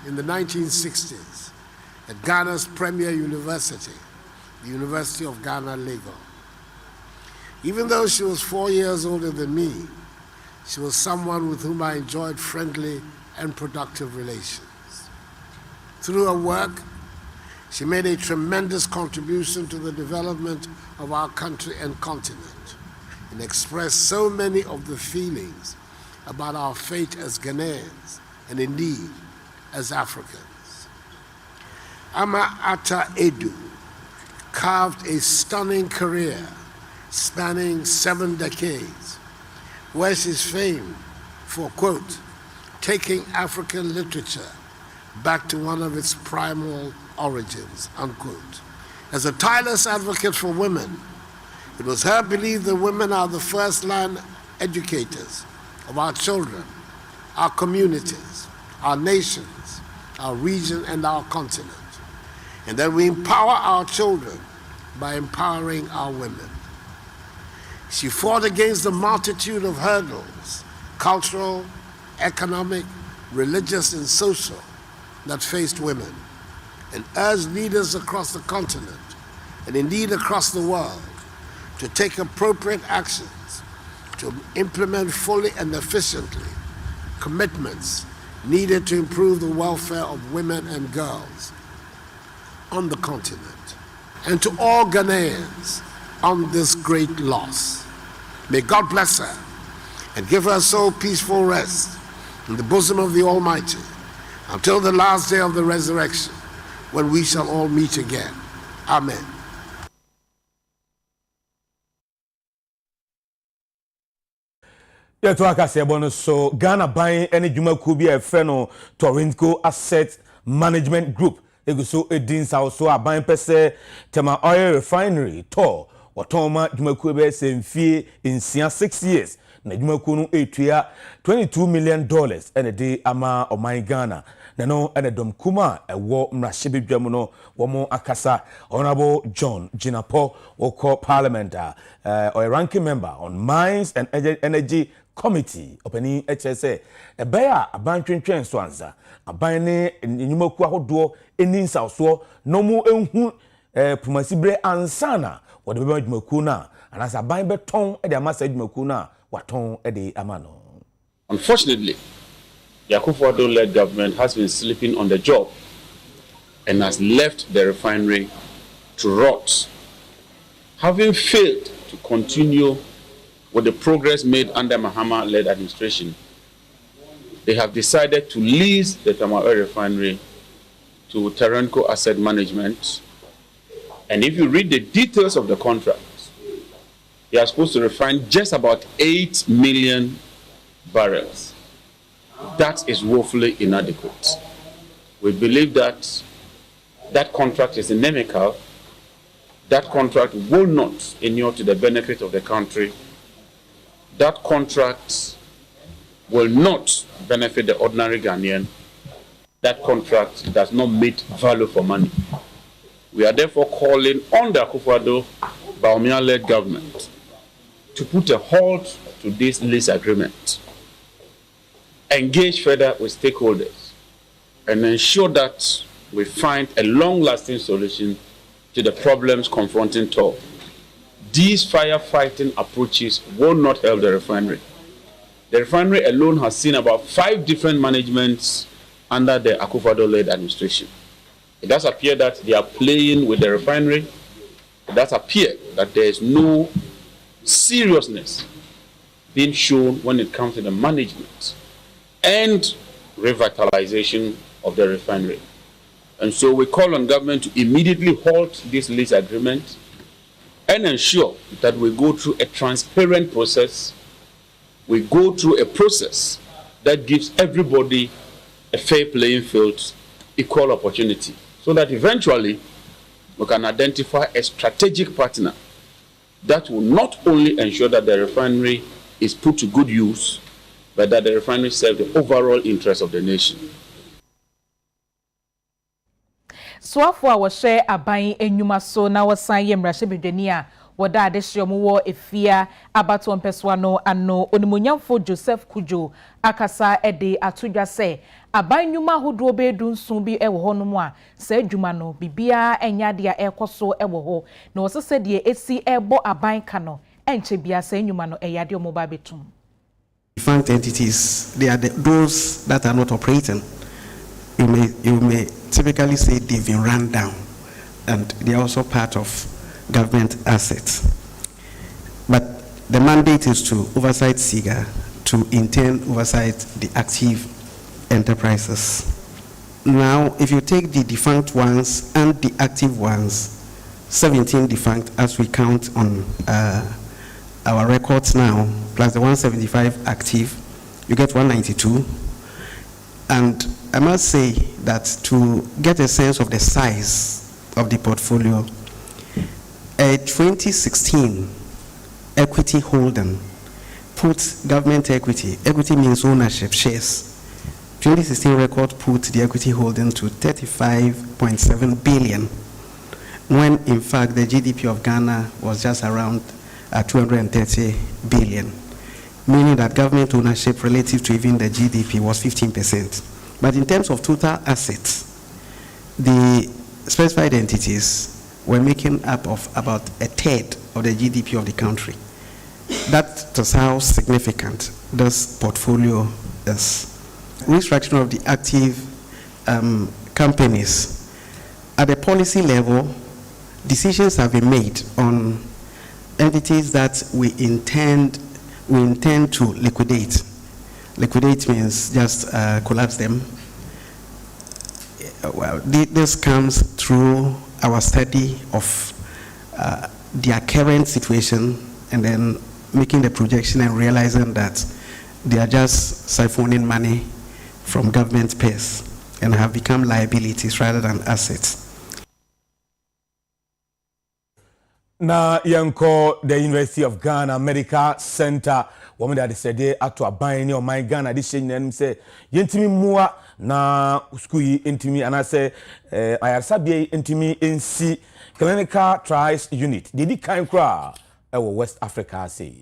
in the 1960s at Ghana's premier university, the University of Ghana, Lagos. Even though she was 4 years older than me, she was someone with whom I enjoyed friendly and productive relations. Through her work, she made a tremendous contribution to the development of our country and continent and expressed so many of the feelings about our fate as Ghanaians and indeed as Africans. Ama Ata Edu carved a stunning career spanning 7 decades, where she's famed for, quote, taking African literature back to one of its primal origins, unquote. As a tireless advocate for women, it was her belief that women are the first-line educators of our children, our communities, our nations, our region, and our continent, and that we empower our children by empowering our women. She fought against the multitude of hurdles, cultural, economic, religious, and social, that faced women, and urged leaders across the continent, and indeed across the world, to take appropriate actions to implement fully and efficiently commitments needed to improve the welfare of women and girls on the continent, and to all Ghanaians on this great loss. May God bless her and give her soul peaceful rest in the bosom of the Almighty until the last day of the resurrection, when we shall all meet again. Amen. Yeah, to akase bono so Ghana buying any dwumakuo bi a efre no Toronto Asset Management Group eguso edin south so aban pese tema oil refinery to watoma dwumakuo be semfie insia 6 years na dwumakuo no etua $22 million ene de ama oman Ghana na no ene dom kuma ewo mrahye no womo akasa Honorable John Jinapo woko parliament or a ranking member on Mines and Energy Committee openi HSA ebeya abantwentwen so anza abane enyumaku ahodo eninsa so no mu enhu pumasibre ansana wode beba dwumaku na anasa aban beton e de amasa dwumaku na waton e de amano. Unfortunately, the Akufo-Addo-led government has been sleeping on the job and has left the refinery to rot. Having failed to continue with the progress made under Mahama-led administration, they have decided to lease the Tama Oil Refinery to Terenco Asset Management. And if you read the details of the contract, they are supposed to refine just about 8 million barrels. That is woefully inadequate. We believe that that contract is inimical. That contract will not inure to the benefit of the country. That contract will not benefit the ordinary Ghanaian. That contract does not meet value for money. We are therefore calling on the Akufo-Addo Bawumia-led government to put a halt to this lease agreement, engage further with stakeholders, and ensure that we find a long-lasting solution to the problems confronting TOR. These firefighting approaches will not help the refinery. The refinery alone has seen about 5 different managements under the Akufo-Addo-led administration. It does appear that they are playing with the refinery. It does appear that there is no seriousness being shown when it comes to the management and revitalization of the refinery. And so we call on government to immediately halt this lease agreement and ensure that we go through a transparent process. We go through a process that gives everybody a fair playing field, equal opportunity, so that eventually we can identify a strategic partner that will not only ensure that the refinery is put to good use, but that the refinery serves the overall interest of the nation. So afwa wa share aban enyuma so na wasan ye mrahye bedwani a woda de hye mo efia abato mpeswa no ano onimunyamfo Joseph Kujo akasa ede atodwa se aban nyuma hodo bedu nso bi ewo ho no mu a sa adwuma no bibia enya de a ekoso ewo ho na wosese de esi ebo aban ka no enche bia sa nyuma no eyade omo ba betum. Defunct entities, they are those that are not operating. You may typically say they've been run down, and they are also part of government assets. But the mandate is to oversight SIGA, to intend oversight the active enterprises. Now, if you take the defunct ones and the active ones, 17 defunct as we count on our records now, plus the 175 active, you get 192. And I must say that to get a sense of the size of the portfolio, a 2016 equity holding put government equity means ownership, shares. 2016 record put the equity holding to 35.7 billion, when in fact the GDP of Ghana was just around 230 billion, meaning that government ownership relative to even the GDP was 15%. But in terms of total assets, the specified entities were making up of about a third of the GDP of the country. That is how significant this portfolio is. Restructuring of the active companies. At the policy level, decisions have been made on entities that we intend to liquidate. Liquidate means just collapse them. Well, this comes through our study of their current situation and then making the projection and realizing that they are just siphoning money from government purse and have become liabilities rather than assets. Na yanko the University of Ghana Medical Center woman that said they ato aban ni o my Ghana this name say yentimi mua na school yi entimi and I say ayasabe entimi nsi clinical trials unit did kind kra West Africa say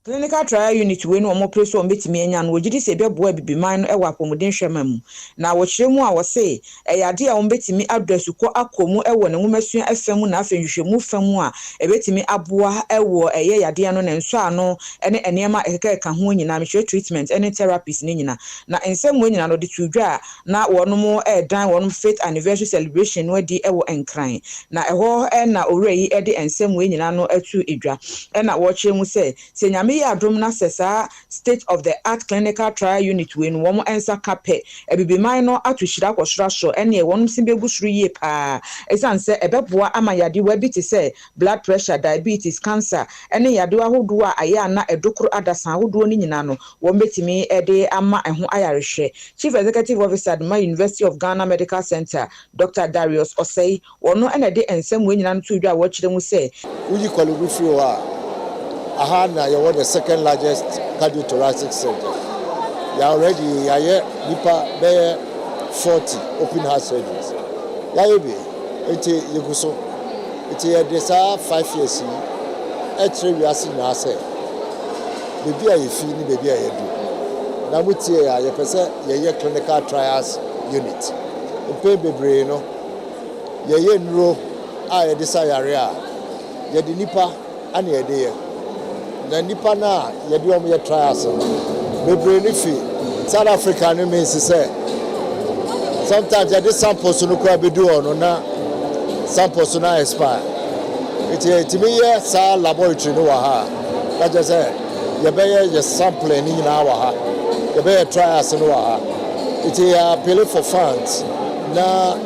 clinical trial unit we no mo preso mbetimi anya no wogidi se beboa bibiman no ewa pomodin hwema mu na wo kyerɛ mu a wo se eyade a wo mbetimi address ko akomu ewo ne ngumasua afam na afenhwehwemu fam a ebetimi aboa ewo eye yade no ne nso ano ene enema ekeka ho nyina mehwe treatment ene therapies ne nyina na ensem we nyina no de tudwa na wonom dan wonom faith anniversary celebration no di ewo enkran na eho na owrei ede ensem we nyina no atu edwa na wo kyerɛ mu se nyame adromna sesa state of the art clinical trial unit we no wo ensa kape ebibiman no atohyira kwosra so ene wonum simbegu suru yie pa esanse ebeboa amayade wa bi te se blood pressure, diabetes, cancer ene yade ahodo a aya na edokoro adasan ahodo ni nyina no wo betimi ede ama eho ayarehwe. Chief Executive Officer at my University of Ghana Medical Center Dr. Darius Osei wono ene de ensem we nyina no tudwa wo kyerɛ mu se uji kwalugwu fio a Ahana, you are the second largest cardiothoracic surgeon. You are already nipa 40 open heart surgeries. Yaebi, eti yeguso. Eti desa 5 years. Etre wiasi na ase. Baby a yefi ni baby a yedu. Na mutie ya yepese ye clinical trials unit. Mpe bebre no. Ye nro a ye desa yare a. Ye di nipa ani ye de ye. Na nipa na yedi omo ye trials bebre ni fi South Africa no means say sometimes the samples no kwa bedu ono na samples na expire it me ye sa laboratory no wa ha that just say ye be ye sample ni na wa ha ye be trials no wa ha it ya pay for funds na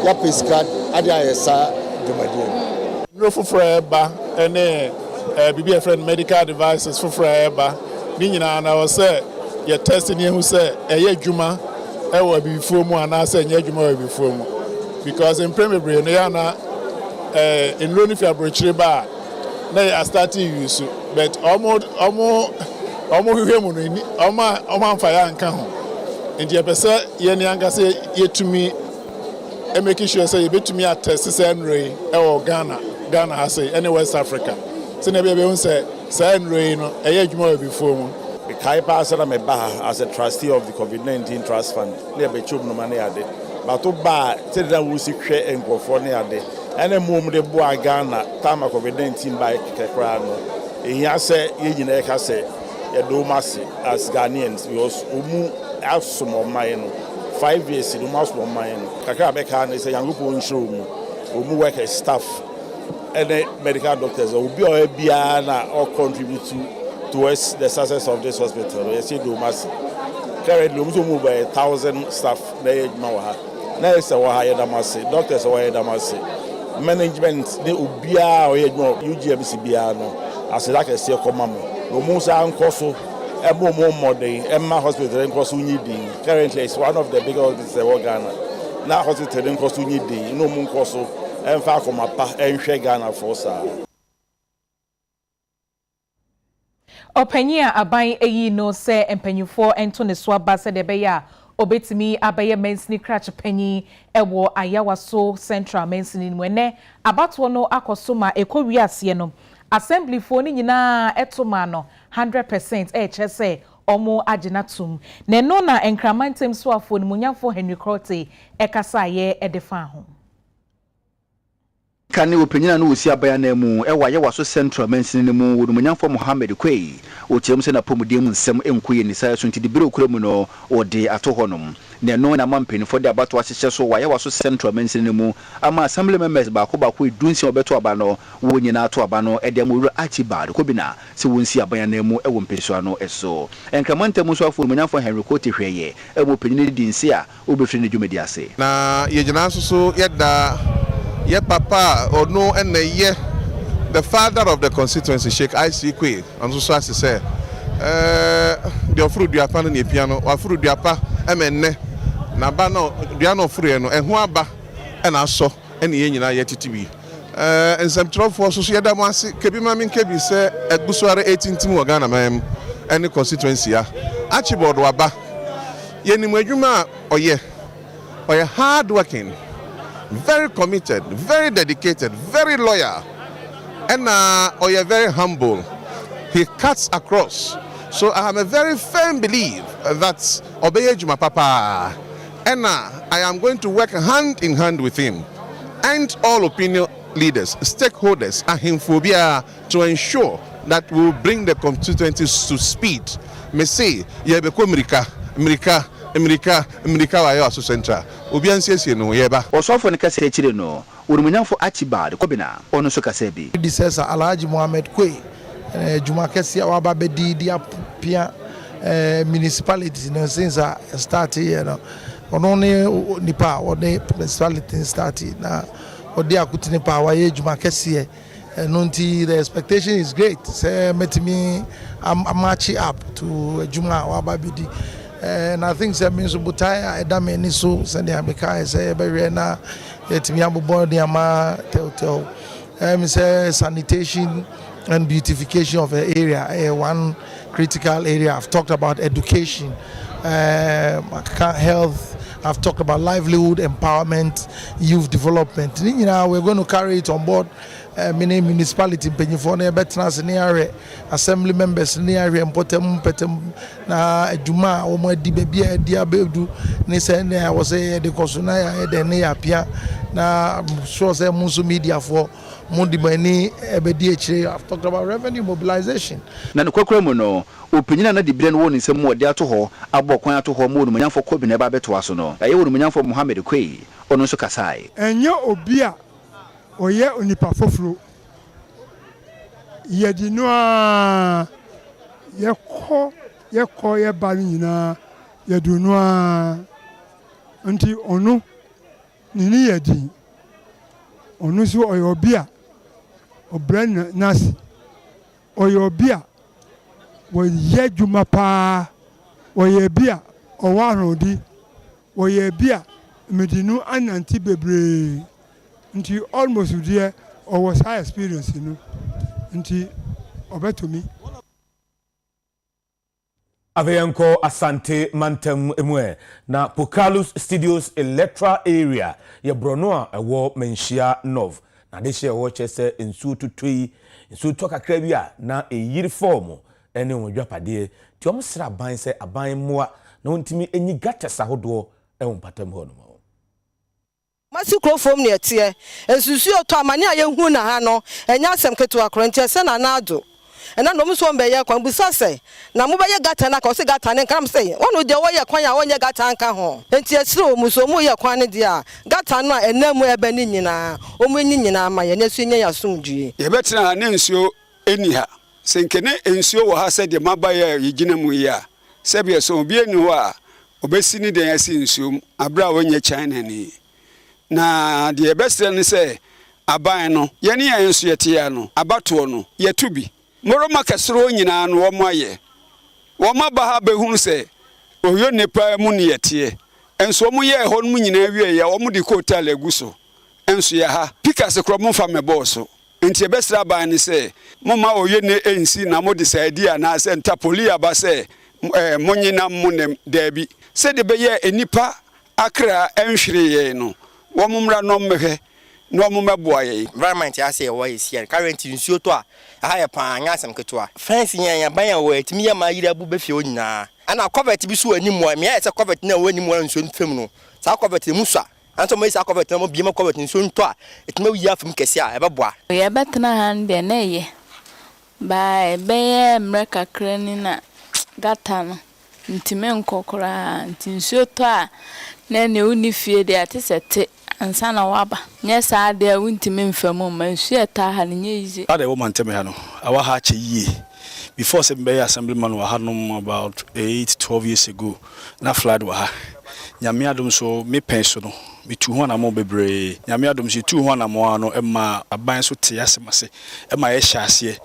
ya pescad ade ayesa domadi no for ba ene BB friend medical devices for forever. Ninyina na was say your testing who say eye dwuma e wo before mu and say nye dwuma before mu because in primary no ya na in loan if you abrochire ba na ya start use but almost hwehwe mu no ni amfa ya nka ho enti e pese ye ni anka say yetumi e making sure say you betumi attest say nre e wo Ghana Ghana has any West Africa. So maybe we say nrei no eye adwuma before mu. Kai pass na me ba as a trustee of the COVID-19 trust fund. Na be chum no mane ade. But to ba say that we see hwe enkofo ne ade. Ene mum de bo Ghana time COVID-19 by kekra no. Ehia say ye nyina e ka say ye do mase as Ghanaians because omu asom of mine 5 years do mas of mine. Kakra be ka na say yangopo nshiro mu. Omu work staff and medical doctors will be all biana or contribute towards the success of this hospital. Yes, you do massive. Currently, we move by 1,000 staff. They now nurses are higher than massive, doctors are higher than massive. Management, they will be our UGMC biano as a like a say command. No more and Koso, and more modern, Emma Hospital in Kosunidi. Currently, it's one of the biggest hospitals in Ghana. Now, hospital in Kosunidi, no more Koso. En fa ko mapa en hwe Ghana for sa Openya aban eyi no se empanyufo ento ne so aba se de be ya obetimi abaye mensini crach panyi ewo ayawaso central mensini nwene abato no akoso ma ekowiase no assembly fo ni nyina etoma no 100% ehese omo aginatum ne no na enkramantem so afo ni munyafo Henry Crote ekasa ye edefa ho Kani opinion no osi abaya mu ewa ye waso central mensin ne mu wodumunyanfo Mohammed Kwei o tiam se na pomudem nsem enkoye ni sai so nti de bire okura mu no ode ato honom ne no na mampeni for de abato ahyehyɛ so wa ye waso central mensin ne mu ama assembly members ba ko edunsi obeto aba no wo nyina ato aba no ede mu Archibald ko bina se wonsi abaya na mu ewo mpesua no eso enkramantem so afo munyanfo Henry Cote hweye ewo opinion di nsi a obefri ne dwumedi ase na ye gyina so yeda ye papa or no and ye the father of the constituency Sheikh IC Kwe and so as say the fruit dia pa na piano or fruit dia pa emenne na ba no dia no free no eho aba e na so ene ye nyina ye titibi ensem trofo so ye da mo ase kebi ma min kebi se egbusuare 18 tim wo Ghana mam any constituency ya Archibald waba ye ni mwadwuma oye hard working, very committed, very dedicated, very loyal, and you're very humble. He cuts across. So I have a very firm belief that obey my papa, and I am going to work hand in hand with him and all opinion leaders, stakeholders, and himphobia to ensure that we will bring the constituencies to speed. Me say, yebeko America wa yo aso central obi ansiesie no yeba osofo ne kase chire no urumunyafo Archibald kobina ono so kase bi predecessor Alhaji Mohammed Kwe juma kase wa ba bedi dia pia municipalities no since start here no ono ne nipa one municipality start na odi akuti nipa wa ye juma kase no nti the expectation is great say metimi I'm matching up to juma wa ba bedi. And I think that means Butaya, Edameni, so Sandy Abika, say, Berena, Yetimiabu Body, Ama, Telltale. Say sanitation and beautification of the area, one critical area. I've talked about education, health, I've talked about livelihood, empowerment, youth development. You know, we're going to carry it on board. Many municipality penyifone betnas ni are assembly members ni are important na adwuma o mo di bebia dia bedu ni say na wo say de kosuna ya de ne apia na sure say musu media for mo di mani ebedi akire. I've talked about revenue mobilization na ne kwakura mu no opinyina na di bire no woni nsem mo de ato ho abokwan ato ho mo no nyamfo kobi na ba beto aso no aye woni nyamfo Mohammed Kwe ono so kasai enye obia oye onipa foforo yedi no a yekọ ye ba nyina yedu no a nti onu nini yedi onu so oyobia obran nasi oyobia wo ye dwuma pa oyebia owarodi oyebia medinu ananti bebre nti almost there or was high experience nti obetomi Aveyanko Asante Mantem Emwe na Pokalus Studios Electra area ye brono a ewo menhia Nov na de hye wo che se nsuo tutui nsuo to kakra bi a na eyiri form ene wodwapade ti omsra aban se aban moa na ontimi enyi gates ahodo e wompatam ho no Masi krofom ne etie ensusu oto amane a yehu na ha no enya asem keto akrontie se na nado ena no mso mbeye kwan busa se na mo beye gata na ka se gata ne nkam se wono de wo ye kwan ya wonye gata nka ho enti esiro muso mu ye kwan ne dia gata no enam ebe ni nyina omu ni nyina ma ye nesu nya yasomdue ye betra ne nsuo eni ha senkene nsuo wo ha se de mabaye yigina mu ya se be so obi eni ho a obesi ni den asi nsuo abra wonye China ni na de bestre ne se aban no ye ne ye nsuo yete ya no abato no ye tubi moroma kasro nyina no wo maye wo maba ha behunu se oyo nepa mu ne yete enso mu ye ho no nyina wie ya wo mu di hotel aguso enso ya ha pikas kro mu fa me boso enti bestre aban ne se moma oyo ne ensi na mo decide ana se ntapoli aba se monyina mu ne dabi se de be ye enipa akra enhwere ye no wo mumra no mehwe no mumeboa ye environment ya say wo is here current nsuo to a ha ya pa anya asem keto a fence yan ban ya wo etimi ya ma yira bu befie onyina ana covet bi so animu a me ya se covet na wo animu nsuo nfem no sa covet mu so anto mo isa covet na mo bi ma covet nsuo nto a etimi wi afem kese a ebeboa ye betena han de na ye ba be ye mreka krani na gata no ntime nkokora ntinsuo to a na ne unifie de atesete ansa na waba nye saa de wuntime mfamu ma nsu eta ha nye yize ade wo manteme ha no awa ha che yie before se be assemblyman wa ha no about 8-12 years ago na flood wa ha nyame adom so me penso no me tu ho na mo bebre nyame adom so tu ho na mo ano ema aban so te asemase ema ye hyase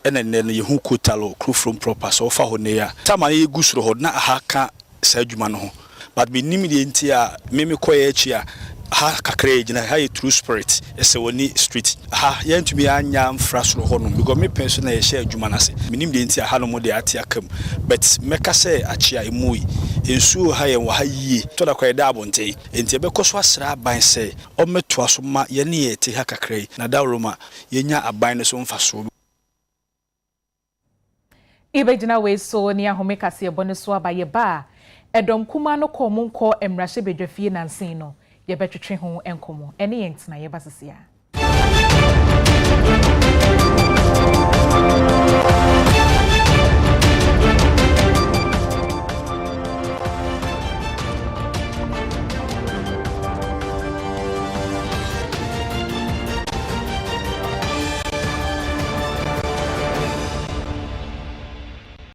ene ne no ye hu kotalo crew from proper so fa ho ne ya tama ye gusuro ho na ha ka sa adwuma no ho but me nimide nti a me koye echi a ha kakra gina ha true spirit ese woni street ha yentumi anya mfrasoro ho no because me pension na ye share adwuma na se me nimide nti a ha no mo de ate akam but meka se achia emui ensuo ha ye wa ha yie to da kwa da abonte enti be koso asra aban se o meto aso ma ye ne ye te ha kakra na da roma ye nya aban no so mfaso Ibejina we so ni ahomeka se ebone so abaye ba edom kuma no komunko emrahye bedwafie nansen no ye betwetwe ho enkomo ene yentina ye basisia